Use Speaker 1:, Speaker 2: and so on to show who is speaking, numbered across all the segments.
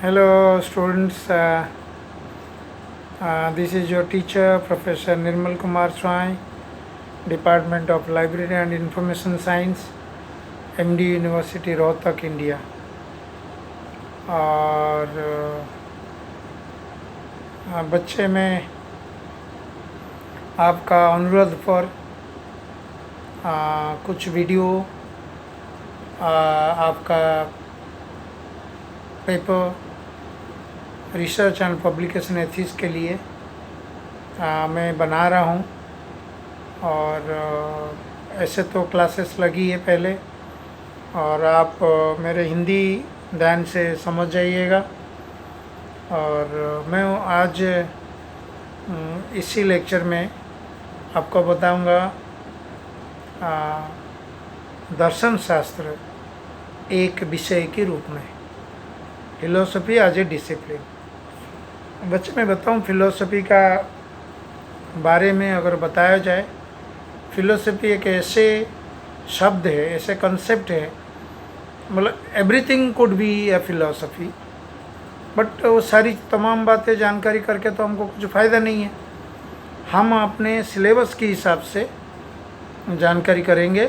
Speaker 1: Hello students, this is your teacher Professor Nirmal Kumar Swai, Department of Library and Information Science, MD University Rohtak India. और बच्चे में आपका अनुरोध पर कुछ वीडियो आपका paper research and publication ethics के लिए मैं बना रहा हूँ। और ऐसे तो क्लासेस लगी है पहले, और आप मेरे हिंदी ध्यान से समझ जाइएगा। और मैं आज इसी लेक्चर में आपको बताऊंगा दर्शन शास्त्र एक विषय के रूप में, फिलोसफी एज ए डिसिप्लिन। बच्चे मैं बताऊं फिलोसफी का बारे में अगर बताया जाए, फिलोसफी एक ऐसे शब्द है, ऐसे कंसेप्ट है, मतलब everything could be a philosophy, but वो सारी तमाम बातें जानकारी करके तो हमको कुछ फ़ायदा नहीं है। हम अपने सिलेबस के हिसाब से जानकारी करेंगे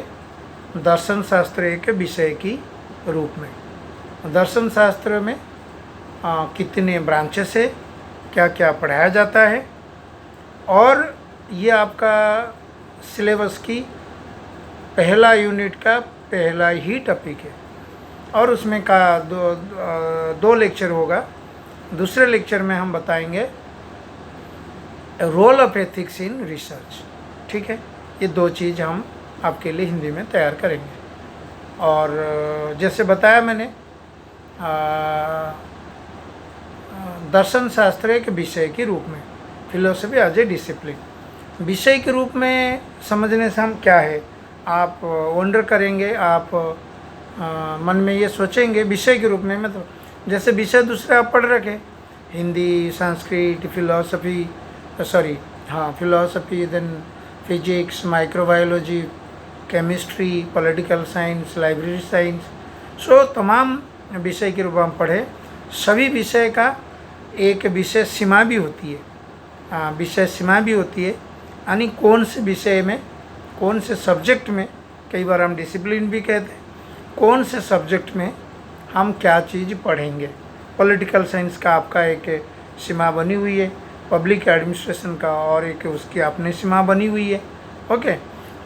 Speaker 1: दर्शन शास्त्र एक विषय की रूप में। दर्शन शास्त्र में कितने ब्रांचेस है, क्या क्या पढ़ाया जाता है, और ये आपका सिलेबस की पहला यूनिट का पहला ही टॉपिक है। और उसमें का दो लेक्चर होगा। दूसरे लेक्चर में हम बताएंगे role of ethics in research. ठीक है, ये दो चीज़ हम आपके लिए हिंदी में तैयार करेंगे। और जैसे बताया मैंने, दर्शन शास्त्र एक विषय के रूप में, फिलोसफी एज ए डिसिप्लिन। विषय के रूप में समझने से हम क्या है, आप वंडर करेंगे, आप मन में ये सोचेंगे विषय के रूप में, मतलब जैसे विषय दूसरे आप पढ़ रखे, Hindi, Sanskrit, philosophy, philosophy, then physics, microbiology, chemistry, political science, library science, so तमाम विषय के रूप में हम पढ़े। सभी विषय का एक विषय सीमा भी होती है, विषय सीमा भी होती है, यानी कौन से विषय में, कौन से सब्जेक्ट में, कई बार हम डिसिप्लिन भी कहते हैं, कौन से सब्जेक्ट में हम क्या चीज़ पढ़ेंगे। पॉलिटिकल साइंस का आपका एक सीमा बनी हुई है, पब्लिक एडमिनिस्ट्रेशन का और एक उसकी अपनी सीमा बनी हुई है, ओके,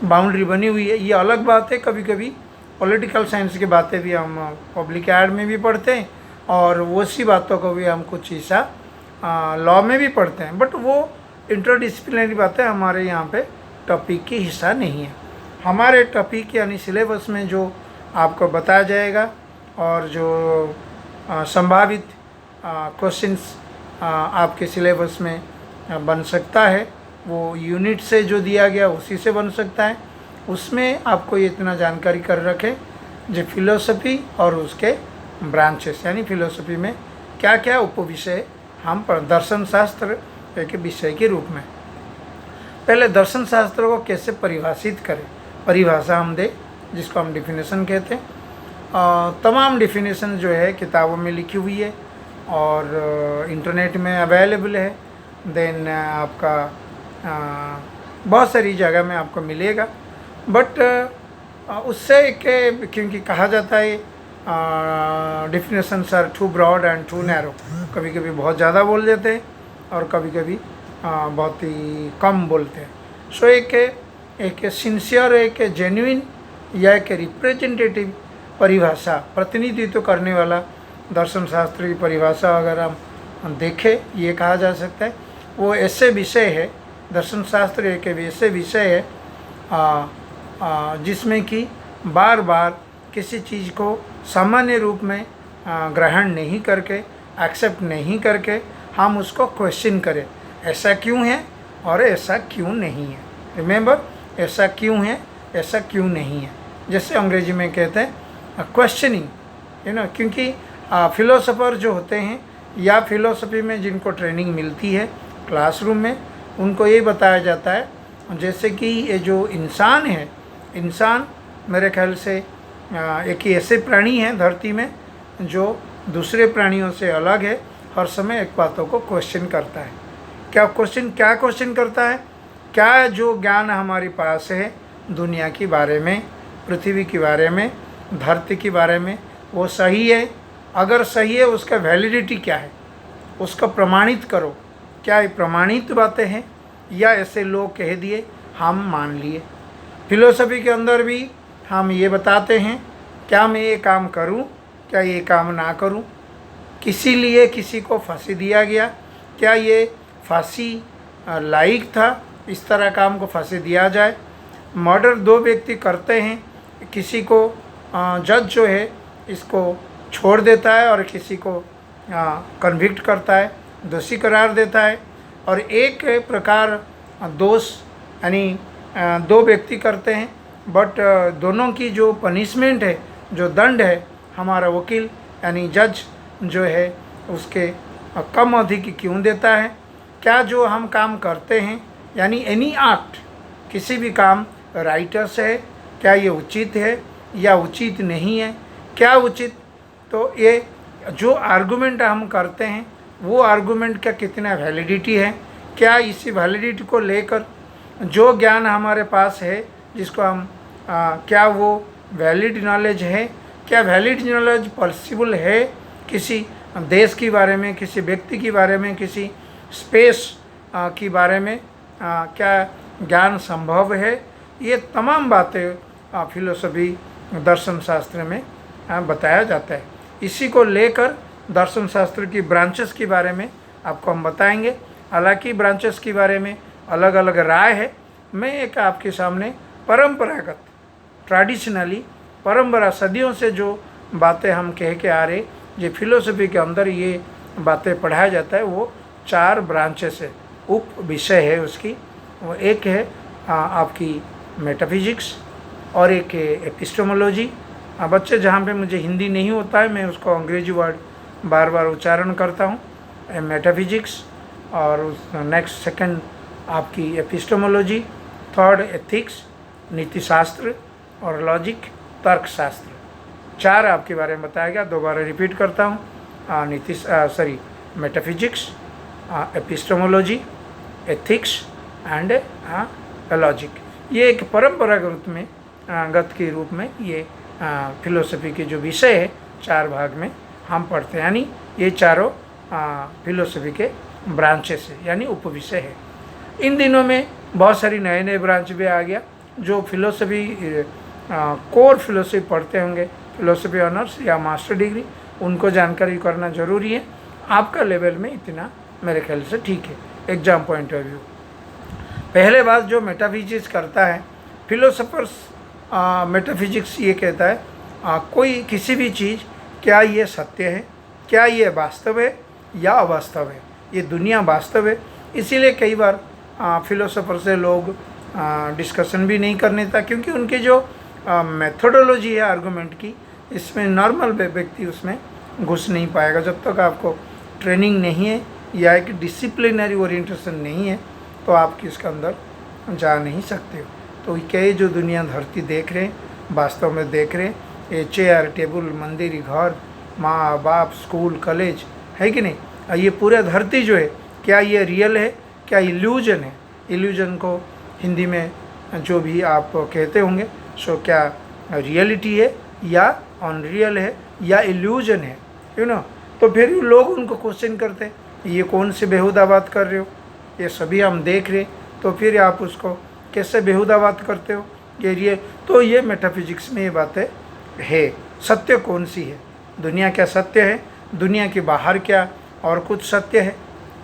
Speaker 1: बाउंड्री बनी हुई है। ये अलग बात है, कभी कभी पॉलिटिकल साइंस की बातें भी हम पब्लिक एड में भी पढ़ते हैं, और उसी बातों को भी हम कुछ हिस्सा लॉ में भी पढ़ते हैं, बट वो इंटरडिसिप्लिनरी बातें हमारे यहाँ पे टॉपिक की हिस्सा नहीं है। हमारे टॉपिक यानी सिलेबस में जो आपको बताया जाएगा और जो संभावित क्वेश्चंस आपके सिलेबस में बन सकता है, वो यूनिट से जो दिया गया उसी से बन सकता है। उसमें आपको ये इतना जानकारी कर रखें जो फिलोसफी और उसके ब्रांचेस, यानी फिलोसफी में क्या क्या उपविषय हम दर्शन शास्त्र एक विषय के रूप में। पहले दर्शन शास्त्र को कैसे परिभाषित करें, परिभाषा हम दे, जिसको हम डिफिनेशन कहते हैं। तमाम डिफिनेशन जो है किताबों में लिखी हुई है और इंटरनेट में अवेलेबल है। देन आपका बहुत सारी जगह में आपको मिलेगा, बट उससे क्योंकि कहा जाता है definitions are too broad and too narrow, कभी कभी बहुत ज़्यादा बोल देते हैं और कभी कभी बहुत ही कम बोलते हैं। सो एक सिंसियर, एक जेन्युइन या एक रिप्रेजेंटेटिव परिभाषा, प्रतिनिधित्व करने वाला दर्शन शास्त्र की परिभाषा अगर हम देखें, ये कहा जा सकता है वो ऐसे विषय है, दर्शन शास्त्र एक ऐसे विषय है जिसमें कि बार बार किसी चीज़ को सामान्य रूप में ग्रहण नहीं करके, एक्सेप्ट नहीं करके, हम उसको क्वेश्चन करें, ऐसा क्यों है और ऐसा क्यों नहीं है। रिमेंबर, ऐसा क्यों है, ऐसा क्यों नहीं है, जैसे अंग्रेजी में कहते हैं क्वेश्चनिंग, है ना। क्योंकि फिलोसोफर जो होते हैं या फिलोसफी में जिनको ट्रेनिंग मिलती है क्लासरूम में, उनको ये बताया जाता है जैसे कि ये जो इंसान है, इंसान मेरे ख्याल से एक ही ऐसे प्राणी है धरती में जो दूसरे प्राणियों से अलग है, हर समय एक बातों को क्वेश्चन करता है। क्या क्वेश्चन करता है? क्या जो ज्ञान हमारे पास है दुनिया के बारे में, पृथ्वी के बारे में, धरती के बारे में, वो सही है? अगर सही है, उसका वैलिडिटी क्या है? उसको प्रमाणित करो। क्या ये प्रमाणित बातें हैं या ऐसे लोग कह दिए हम मान लिए? फिलोसफी के अंदर भी हम ये बताते हैं, क्या मैं ये काम करूं, क्या ये काम ना करूं? किसी लिए किसी को फांसी दिया गया, क्या ये फांसी लायक था? इस तरह काम को फांसी दिया जाए। मर्डर 2 व्यक्ति करते हैं, किसी को जज जो है इसको छोड़ देता है और किसी को कन्विक्ट करता है, दोषी करार देता है। और एक प्रकार दोष यानी 2 व्यक्ति करते हैं, बट दोनों की जो पनिशमेंट है, जो दंड है, हमारा वकील यानी जज जो है उसके कम अवधि की क्यों देता है? क्या जो हम काम करते हैं यानी एनी एक्ट, किसी भी काम राइटर्स है, क्या ये उचित है या उचित नहीं है? क्या उचित? तो ये जो आर्गुमेंट हम करते हैं वो आर्गुमेंट का कितना वैलिडिटी है? क्या इसी वैलिडिटी को लेकर जो ज्ञान हमारे पास है जिसको हम क्या वो वैलिड नॉलेज है? क्या वैलिड नॉलेज पॉसिबल है किसी देश के बारे में, किसी व्यक्ति के बारे में, किसी स्पेस के बारे में? क्या ज्ञान संभव है? ये तमाम बातें फिलोसफी दर्शन शास्त्र में बताया जाता है। इसी को लेकर दर्शन शास्त्र की ब्रांचेस के बारे में आपको हम बताएंगे। हालांकि ब्रांचेस के बारे में अलग अलग राय है। मैं एक आपके सामने परंपरागत, ट्रेडिशनली, परंपरा सदियों से जो बातें हम कह के आ रहे, जो फिलोसफी के अंदर ये बातें पढ़ाया जाता है, वो 4 ब्रांचेस है, उप विषय है उसकी। वो एक है आपकी मेटाफिजिक्स, और एक है एपिस्टेमोलॉजी। बच्चे जहाँ पे मुझे हिंदी नहीं होता है मैं उसको अंग्रेजी वर्ड बार बार उच्चारण करता हूँ, मेटाफिजिक्स। और उस नेक्स्ट सेकंड आपकी एपिस्टेमोलॉजी, थर्ड एथिक्स, नीतिशास्त्र, और लॉजिक, तर्कशास्त्र। 4 आपके बारे में बताया गया। दोबारा रिपीट करता हूँ, metaphysics, epistemology, ethics and logic. ये एक परंपरागत रूप में गत के रूप में ये फिलोसफी के जो विषय है 4 भाग में हम पढ़ते हैं, यानी ये चारों फिलोसफी के ब्रांचेस है, यानी उपविषय है। इन दिनों में बहुत सारी नए नए ब्रांच भी आ गया। जो फिलोसफी कोर फिलोसफी पढ़ते होंगे, फिलोसफी ऑनर्स या मास्टर डिग्री, उनको जानकारी करना ज़रूरी है। आपका लेवल में इतना मेरे ख्याल से ठीक है एग्जाम पॉइंट ऑफ व्यू। पहले बात जो मेटाफिजिक्स करता है, फिलोसफर्स मेटाफिजिक्स ये कहता है कोई किसी भी चीज़, क्या ये सत्य है, क्या ये वास्तव है या अवास्तव है, ये दुनिया वास्तव है। इसीलिए कई बार फिलोसोफर से लोग डिस्कशन भी नहीं करने था, क्योंकि उनकी जो मेथोडोलॉजी है आर्गूमेंट की, इसमें नॉर्मल व्यक्ति उसमें घुस नहीं पाएगा। जब तक आपको ट्रेनिंग नहीं है या एक डिसिप्लिनरी ओरिएंटेशन नहीं है तो आप इसके अंदर जा नहीं सकते हो। तो कई जो दुनिया धरती देख रहे हैं, वास्तव में देख रहे हैं, ये चेयर टेबल, मंदिर, घर, माँ बाप, स्कूल, कॉलेज है कि नहीं, ये पूरा धरती जो है, क्या ये रियल है, क्या इल्यूजन है? इल्यूजन को हिंदी में जो भी आप कहते होंगे, सो क्या रियलिटी है या अनरियल है या इल्यूजन है, तो फिर लोग उनको क्वेश्चन करते हैं, ये कौन से बेहुदा बात कर रहे हो, ये सभी हम देख रहे, तो फिर आप उसको कैसे बेहुदा बात करते हो? ये तो ये मेटाफिजिक्स में ये बातें है। सत्य कौन सी है? दुनिया क्या सत्य है? दुनिया के बाहर क्या और कुछ सत्य है?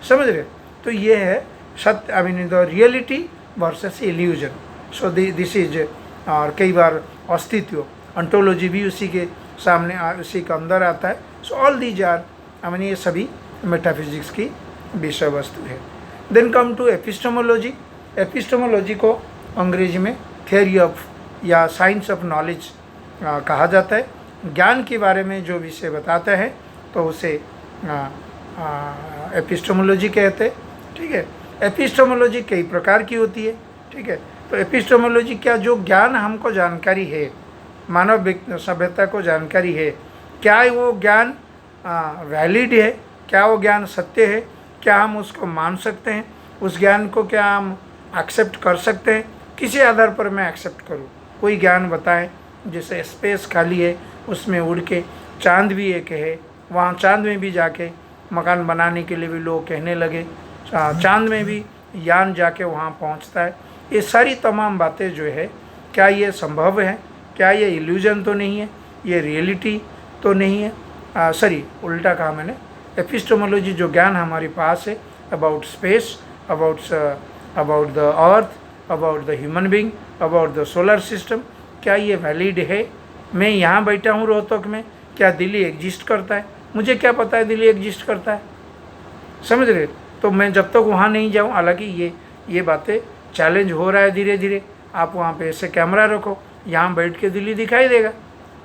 Speaker 1: समझ रहे? तो ये है सत्य, I mean the reality versus illusion. So this is, और कई बार अस्तित्व, ऑन्टोलॉजी भी उसी के सामने उसी के अंदर आता है। So all these are, I mean ये सभी मेटाफिजिक्स की विषय वस्तु है। Then come to epistemology. Epistemology को अंग्रेजी में थियोरी ऑफ या साइंस ऑफ नॉलेज कहा जाता है। ज्ञान के बारे में जो विषय बताता है तो उसे एपिस्टेमोलॉजी कहते हैं। ठीक है, एपिस्टेमोलॉजी कई प्रकार की होती है। ठीक है, तो एपिस्टेमोलॉजी क्या, जो ज्ञान हमको जानकारी है, मानव सभ्यता को जानकारी है, क्या वो ज्ञान वैलिड है, क्या वो ज्ञान सत्य है, क्या हम उसको मान सकते हैं, उस ज्ञान को क्या हम एक्सेप्ट कर सकते हैं, किसी आधार पर मैं एक्सेप्ट करूँ। कोई ज्ञान बताएं, जैसे स्पेस खाली है, उसमें उड़ के चांद भी एक है, वहाँ चांद में भी जाके मकान बनाने के लिए भी लोग कहने लगे, चांद में भी यान जाके वहाँ पहुँचता है। ये सारी तमाम बातें जो है, क्या ये संभव है, क्या ये इल्यूजन तो नहीं है, ये रियलिटी तो नहीं है। सॉरी, उल्टा कहा मैंने। एपिस्टेमोलॉजी जो ज्ञान हमारे पास है about space, about the earth, about the human being, about the solar system, क्या ये वैलिड है? मैं यहाँ बैठा हूँ रोहतक में, क्या दिल्ली एग्जिस्ट करता है? मुझे क्या पता है दिल्ली एग्जिस्ट करता है? समझ रहे? तो मैं जब तक वहाँ नहीं जाऊँ, हालांकि ये बातें चैलेंज हो रहा है धीरे धीरे। आप वहाँ पे ऐसे कैमरा रखो, यहाँ बैठ के दिल्ली दिखाई देगा,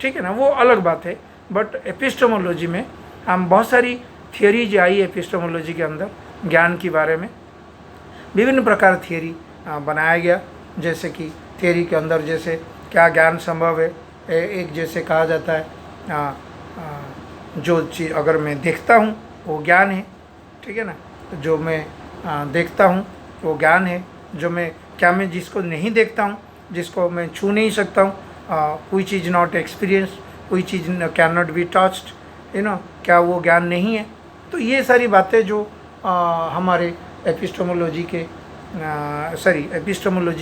Speaker 1: ठीक है ना, वो अलग बात है। बट एपिस्टेमोलॉजी में हम बहुत सारी थियोरीज आई एपिस्टेमोलॉजी के अंदर ज्ञान के बारे में, विभिन्न प्रकार थियोरी बनाया गया। जैसे कि थियोरी के अंदर जैसे क्या ज्ञान संभव है, एक जैसे कहा जाता है जो चीज़ अगर मैं देखता हूँ वो ज्ञान है, ठीक है ना, जो मैं देखता हूँ वो ज्ञान है। जो मैं जिसको नहीं देखता हूँ, जिसको मैं छू नहीं सकता हूँ, कोई चीज़ नॉट एक्सपीरियंस, कोई चीज़ कैन नॉट बी टच्ड, क्या वो ज्ञान नहीं है? तो ये सारी बातें जो हमारे एपिस्टेमोलॉजी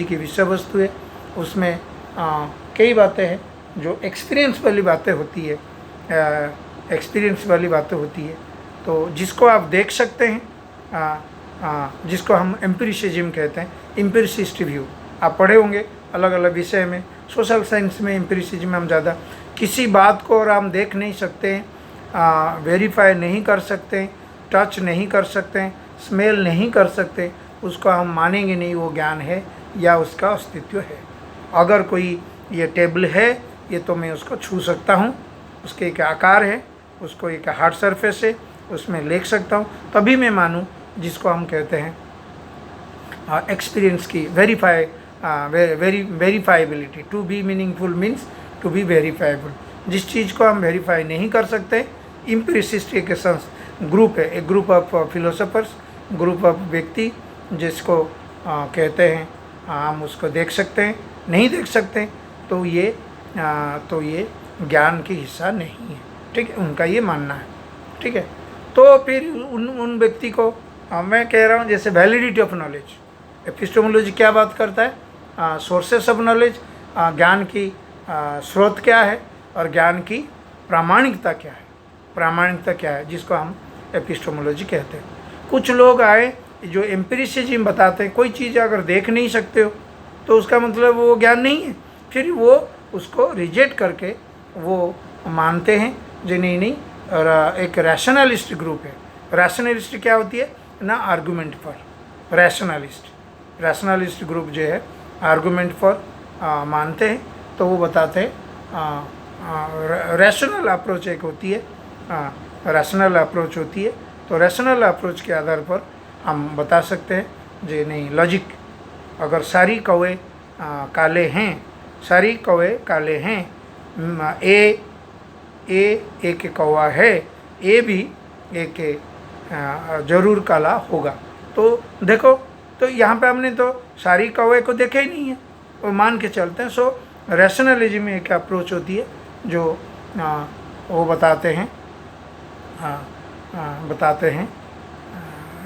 Speaker 1: की विषय वस्तु है, उसमें कई बातें हैं जो एक्सपीरियंस वाली बातें होती है, तो जिसको आप देख सकते हैं, जिसको हम एम्पिरिसिज्म कहते हैं, एम्पिरिसिस्ट व्यू। आप पढ़े होंगे अलग अलग विषय में, सोशल साइंस में एम्पिरिसिज्म में हम ज़्यादा किसी बात को और हम देख नहीं सकते हैं, वेरीफाई नहीं कर सकते, टच नहीं कर सकते, स्मेल नहीं कर सकते, उसको हम मानेंगे नहीं वो ज्ञान है या उसका अस्तित्व है। अगर कोई ये टेबल है, ये तो मैं उसको छू सकता हूँ, उसके एक आकार है, उसको एक हार्ड सरफेस है, उसमें लिख सकता हूँ, तभी मैं मानूँ, जिसको हम कहते हैं एक्सपीरियंस की verifiability. To be meaningful means to be verifiable. जिस चीज़ को हम वेरीफाई नहीं कर सकते, एम्पिरिसिस्ट एक ग्रुप है, एक group of philosophers, group of व्यक्ति जिसको कहते हैं हम उसको देख सकते हैं, नहीं देख सकते, तो ये ज्ञान की हिस्सा नहीं है, ठीक है, उनका ये मानना है, ठीक है। तो फिर उन व्यक्ति को मैं कह रहा हूँ, जैसे वैलिडिटी ऑफ नॉलेज, एपिस्टेमोलॉजी क्या बात करता है, सोर्सेस ऑफ नॉलेज, ज्ञान की स्रोत क्या है और ज्ञान की प्रामाणिकता क्या है, जिसको हम एपिस्टेमोलॉजी कहते हैं। कुछ लोग आए जो एम्पिरिसिज्म बताते हैं, कोई चीज़ अगर देख नहीं सकते हो तो उसका मतलब वो ज्ञान नहीं है, फिर वो उसको रिजेक्ट करके वो मानते हैं जो नहीं। और एक रैशनलिस्ट ग्रुप है। रैशनलिस्ट क्या होती है ना, आर्गूमेंट फॉर। रैशनलिस्ट ग्रुप जो है आर्गूमेंट फॉर मानते हैं, तो वो बताते हैं रैशनल अप्रोच एक होती है, रैशनल अप्रोच होती है। तो रैशनल अप्रोच के आधार पर हम बता सकते हैं जे नहीं, लॉजिक, अगर सारी कौवे काले हैं, एक कौवा है, ए भी एक जरूर काला होगा। तो देखो, तो यहाँ पे हमने तो सारी कौवे को देखा ही नहीं है, वो मान के चलते हैं। सो रैशनलिज्म में एक अप्रोच होती है जो वो बताते हैं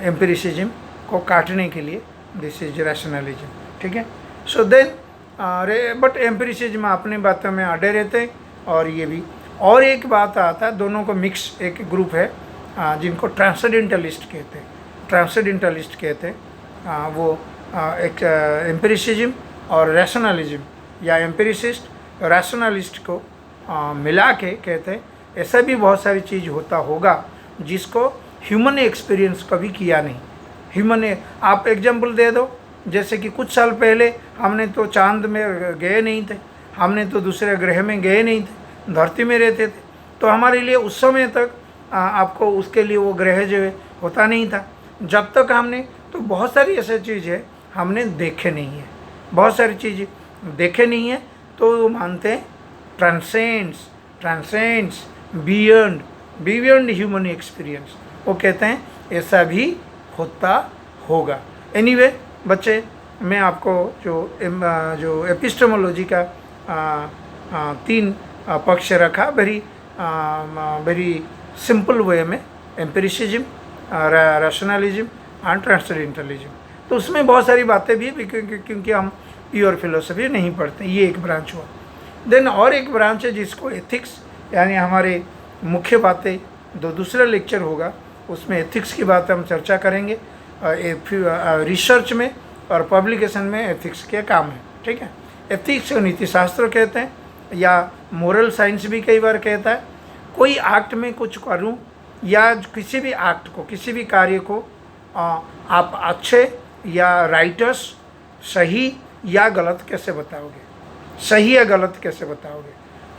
Speaker 1: एम्पिरिसिज्म को काटने के लिए, दिस इज रैशनलिज्म, ठीक है। सो देन बट एम्पिरिसिज्म अपनी बातों में अड़े रहते हैं, और ये भी। और एक बात आता है, दोनों को मिक्स एक ग्रुप है जिनको ट्रांसेंडेंटलिस्ट कहते हैं। वो एक एम्पिरिसिज्म और रैशनलिज्म, या एम्पिरिसिस्ट रैशनलिस्ट को मिला के कहते हैं ऐसा भी बहुत सारी चीज़ होता होगा जिसको ह्यूमन ने एक्सपीरियंस कभी किया नहीं। आप एग्जाम्पल दे दो, जैसे कि कुछ साल पहले हमने तो चांद में गए नहीं थे, हमने तो दूसरे ग्रह में गए नहीं थे, धरती में रहते थे, तो हमारे लिए उस समय तक आपको उसके लिए वो ग्रह जो है होता नहीं था। जब तक हमने, तो बहुत सारी ऐसी चीज़ें हमने देखे नहीं है, बहुत सारी चीज़ें देखे नहीं है, तो वो मानते हैं transcends beyond beyond human experience, वो कहते हैं ऐसा भी होता होगा। एनीवे बच्चे, मैं आपको जो एपिस्टेमोलॉजी का 3 पक्ष रखा वेरी सिंपल वे में, एम्पिरिसिज्म, रैशनलिज्म एंड ट्रांसेंडेंटलिज्म। तो उसमें बहुत सारी बातें भी क्योंकि हम प्योर फिलोसफी नहीं पढ़ते, ये एक ब्रांच हुआ। देन और एक ब्रांच है जिसको एथिक्स, यानी हमारे मुख्य बातें, दूसरा लेक्चर होगा उसमें एथिक्स की बात हम चर्चा करेंगे। रिसर्च में और पब्लिकेशन में एथिक्स के काम है, ठीक है। एथिक्स को नीति शास्त्र कहते हैं या मोरल साइंस भी कई बार कहता है। कोई एक्ट में कुछ करूं या किसी भी एक्ट को, किसी भी कार्य को आप अच्छे या राइटस, सही या गलत कैसे बताओगे, सही या गलत कैसे बताओगे,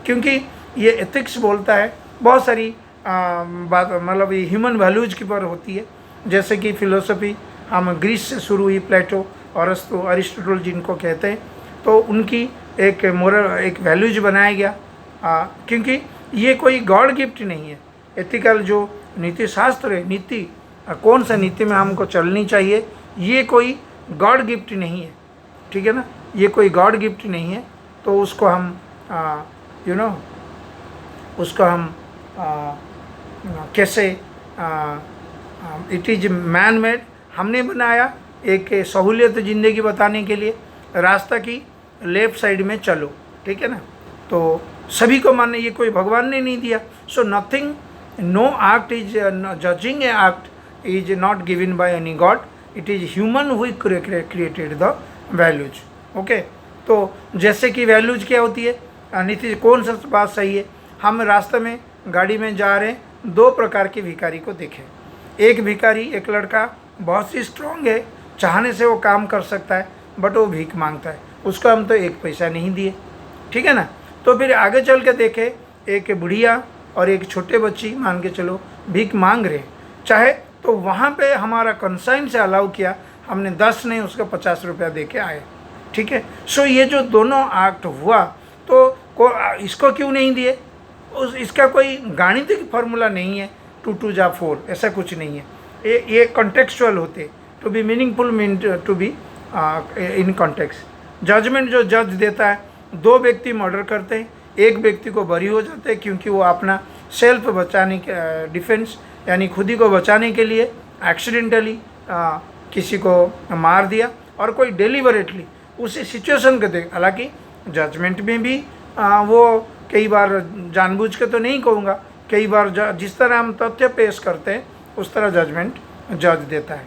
Speaker 1: क्योंकि ये एथिक्स बोलता है बहुत सारी बात, मतलब ये ह्यूमन वैल्यूज की पर होती है। जैसे कि फिलोसफी हम ग्रीस से शुरू हुई, प्लेटो, अरिस्टोटल जिनको कहते हैं, तो उनकी एक मोरल, एक वैल्यूज बनाया गया, क्योंकि ये कोई गॉड गिफ्ट नहीं है। एथिकल जो नीति शास्त्र है, नीति कौन सा नीति में हमको चलनी चाहिए, ये कोई गॉड गिफ्ट नहीं है, ठीक है ना, ये कोई गॉड गिफ्ट नहीं है। तो उसको हम उसको हम कैसे, इट इज़ मैन मेड, हमने बनाया एक सहूलियत ज़िंदगी बताने के लिए, रास्ता की लेफ्ट साइड में चलो, ठीक है ना। तो सभी को मानने, ये कोई भगवान ने नहीं दिया। So nothing, no act is judging a act is not given by any god, it is human who created the values. Okay, तो जैसे कि वैल्यूज क्या होती है, नीति, कौन सा बात सही है। हम रास्ते में गाड़ी में जा रहे हैं, 2 प्रकार के भिखारी को देखें। एक भिखारी, एक लड़का बहुत ही स्ट्रांग है, चाहने से वो काम कर सकता है, बट वो भीख मांगता है, उसको हम तो 1 पैसा नहीं दिए, ठीक है ना। तो फिर आगे चल के देखें, एक बुढ़िया और एक छोटे बच्ची मान के चलो भीख मांग रहे, चाहे तो वहाँ पे हमारा कंसाइन से अलाउ किया, हमने 10 नहीं उसको 50 रुपया दे के आए, ठीक है। सो ये जो दोनों एक्ट हुआ, तो इसको क्यों नहीं दिए, इसका कोई गाणितिक फार्मूला नहीं है, 2 2 जा 4, ऐसा कुछ नहीं है। ये कॉन्टेक्चुअल होते, to be meaningful mean to be in context. Judgement जो जज देता है, 2 व्यक्ति मर्डर करते हैं, एक व्यक्ति को बरी हो जाते हैं क्योंकि वो अपना सेल्फ बचाने के, डिफेंस यानी खुद ही को बचाने के लिए एक्सीडेंटली किसी को मार दिया, और कोई डेलिबरेटली उसी सिचुएशन को देख, हालांकि जजमेंट में भी वो कई बार जानबूझ के तो नहीं कहूँगा, कई बार जिस तरह हम तथ्य पेश करते हैं उस तरह जजमेंट जज देता है,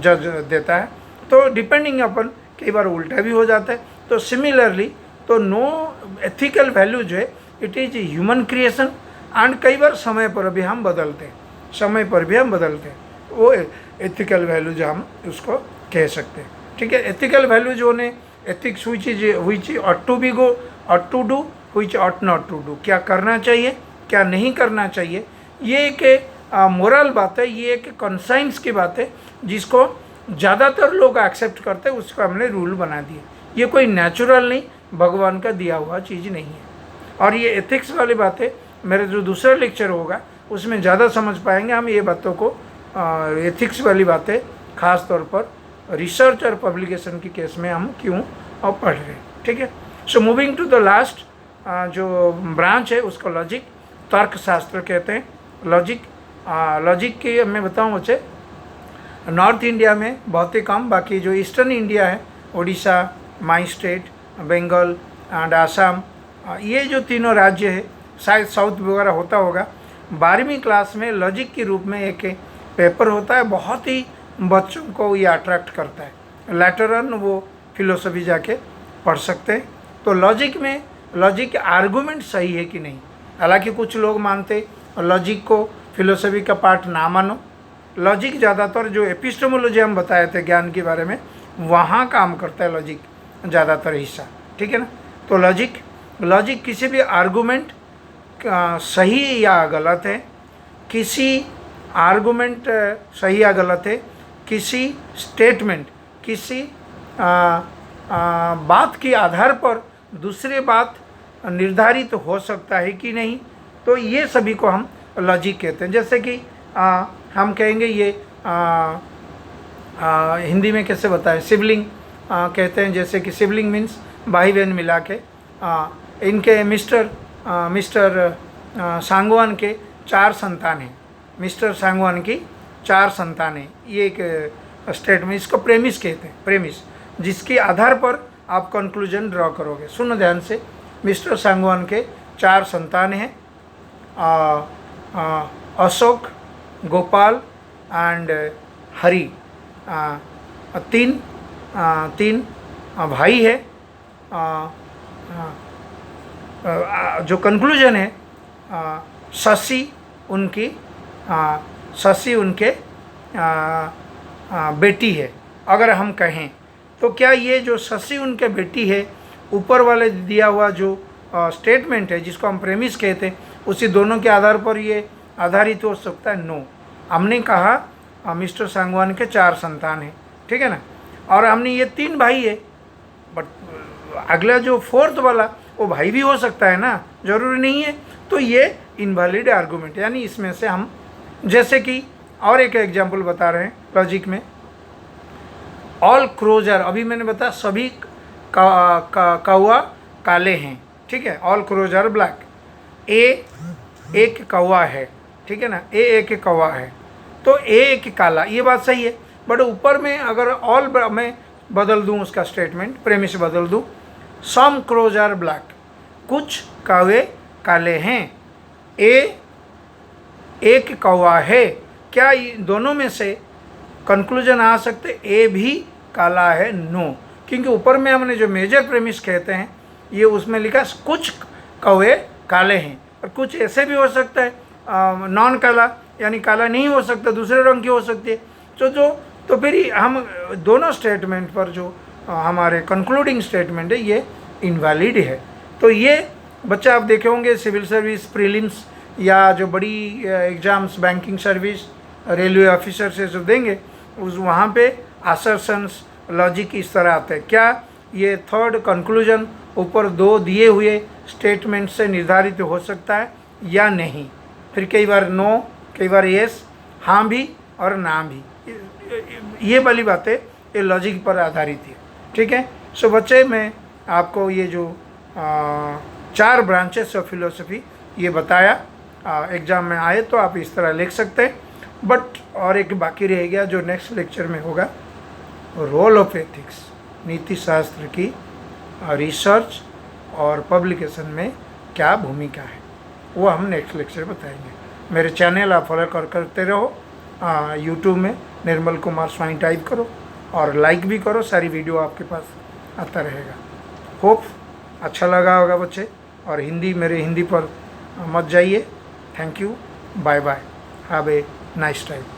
Speaker 1: जज देता है। तो डिपेंडिंग अपन, कई बार उल्टा भी हो जाता है। तो सिमिलरली, तो नो एथिकल वैल्यू जो है, it is human creation, and कई बार समय पर भी हम बदलते हैं, वो एथिकल वैल्यू जो हम उसको कह सकते हैं, ठीक है। एथिकल वैल्यू जो ने ethics which ought to be go, ought to do, which ought not to do, क्या करना चाहिए, क्या नहीं करना चाहिए, ये एक मोरल बात है, ये एक कंसाइंस की बात है, जिसको ज़्यादातर लोग एक्सेप्ट करते हैं, उसको हमने रूल बना दिए। ये कोई नेचुरल नहीं, भगवान का दिया हुआ चीज़ नहीं है। और ये एथिक्स वाली बातें मेरे जो दूसरा लेक्चर होगा उसमें ज़्यादा समझ पाएंगे हम ये बातों को, एथिक्स वाली बातें ख़ास तौर पर रिसर्च और पब्लिकेशन की केस में हम क्यों और पढ़ रहे हैं, ठीक है। So moving to the last जो ब्रांच है उसको लॉजिक, तर्क शास्त्र कहते हैं। लॉजिक की मैं बताऊँ बच्चे, नॉर्थ इंडिया में बहुत ही कम, बाकी जो ईस्टर्न इंडिया है, Orissa, my state, Bengal and Assam, ये जो तीनों राज्य है, शायद साउथ वगैरह होता होगा, 12वीं क्लास में लॉजिक के रूप में एक पेपर होता है, बहुत ही बच्चों को ये अट्रैक्ट करता है। लेटर ऑन वो फिलोसफी जाके पढ़ सकते हैं। तो लॉजिक आर्गूमेंट सही है कि नहीं, हालांकि कुछ लोग मानते लॉजिक को फिलोसफी का पार्ट ना मानो। लॉजिक ज़्यादातर जो एपिस्टेमोलॉजी हम बताए थे ज्ञान के बारे में, वहाँ काम करता है लॉजिक ज़्यादातर हिस्सा, ठीक है ना। तो लॉजिक किसी भी आर्गूमेंट सही या गलत है, किसी आर्गूमेंट सही या गलत है, किसी स्टेटमेंट, किसी बात के आधार पर दूसरी बात निर्धारित हो सकता है कि नहीं, तो ये सभी को हम लॉजिक कहते हैं। जैसे कि हम कहेंगे ये हिंदी में कैसे बताएं, सिबलिंग कहते हैं। जैसे कि सिबलिंग मीन्स भाई बहन मिला के। इनके मिस्टर सांगवान के 4 संतान हैं। मिस्टर सांगवान की 4 संतान हैं। ये एक स्टेटमेंट, इसको प्रेमिस कहते हैं, प्रेमिस, जिसके आधार पर आप कंक्लूजन ड्रॉ करोगे। सुनो ध्यान से, मिस्टर सांगवान के 4 संतान हैं, अशोक, गोपाल एंड हरि। 3 भाई है। जो कंक्लूजन है, शशि उनके बेटी है। अगर हम कहें तो क्या ये जो शशि उनके बेटी है, ऊपर वाले दिया हुआ जो स्टेटमेंट है जिसको हम प्रेमिस कहते हैं, उसी दोनों के आधार पर ये आधारित हो सकता है? नो। हमने कहा मिस्टर सांगवान के 4 संतान हैं, ठीक है ना, और हमने ये 3 भाई है, बट अगला जो 4th वाला वो भाई भी हो सकता है ना, जरूरी नहीं है। तो ये इनवैलिड आर्गूमेंट, यानी इसमें से हम, जैसे कि और एक एग्जाम्पल बता रहे हैं लॉजिक में, ऑल क्रोज आर, अभी मैंने बताया सभी कौवा काले हैं, ठीक है, ऑल क्रोज आर ब्लैक। एक कौवा है, ठीक है ना, एक कौवा है, तो एक काला, ये बात सही है। बट ऊपर में अगर ऑल मैं बदल दूं, उसका स्टेटमेंट प्रेमिस बदल दूं, सम क्रोज आर ब्लैक, कुछ कौवे काले हैं, एक कौवा है, क्या दोनों में से कंक्लूजन आ सकते ए भी काला है? नो, क्योंकि ऊपर में हमने जो मेजर प्रेमिस कहते हैं ये उसमें लिखा कुछ कौवे काले हैं, और कुछ ऐसे भी हो सकता है नॉन काला, यानी काला नहीं हो सकता, दूसरे रंग की हो सकती है। तो फिर हम दोनों स्टेटमेंट पर जो हमारे कंक्लूडिंग स्टेटमेंट है ये इनवैलिड है। तो ये बच्चा आप देखे होंगे सिविल सर्विस प्रीलिम्स या जो बड़ी exams banking service railway officer से जो देंगे उस वहाँ पे असर्शंस लॉजिक इस तरह आते हैं। क्या ये 3rd कंक्लूजन ऊपर 2 दिए हुए स्टेटमेंट से निर्धारित हो सकता है या नहीं? फिर कई बार नो, कई बार येस, हाँ भी और ना भी, ये वाली बातें ये लॉजिक पर आधारित है, ठीक है। सो बच्चे, मैं आपको ये जो 4 ब्रांचेस ऑफ फिलोसफी ये बताया, एग्ज़ाम में आए तो आप इस तरह लिख सकते हैं। बट और एक बाकी रह गया जो नेक्स्ट लेक्चर में होगा, रोल ऑफ एथिक्स, नीति शास्त्र की रिसर्च और पब्लिकेशन में क्या भूमिका है, वो हम नेक्स्ट लेक्चर बताएंगे। मेरे चैनल आप फॉलो करते रहो, यूट्यूब में निर्मल कुमार स्वामी टाइप करो और लाइक भी करो, सारी वीडियो आपके पास आता रहेगा। होप अच्छा लगा होगा बच्चे, और मेरे हिंदी पर मत जाइए। Thank you, bye bye, have a nice time.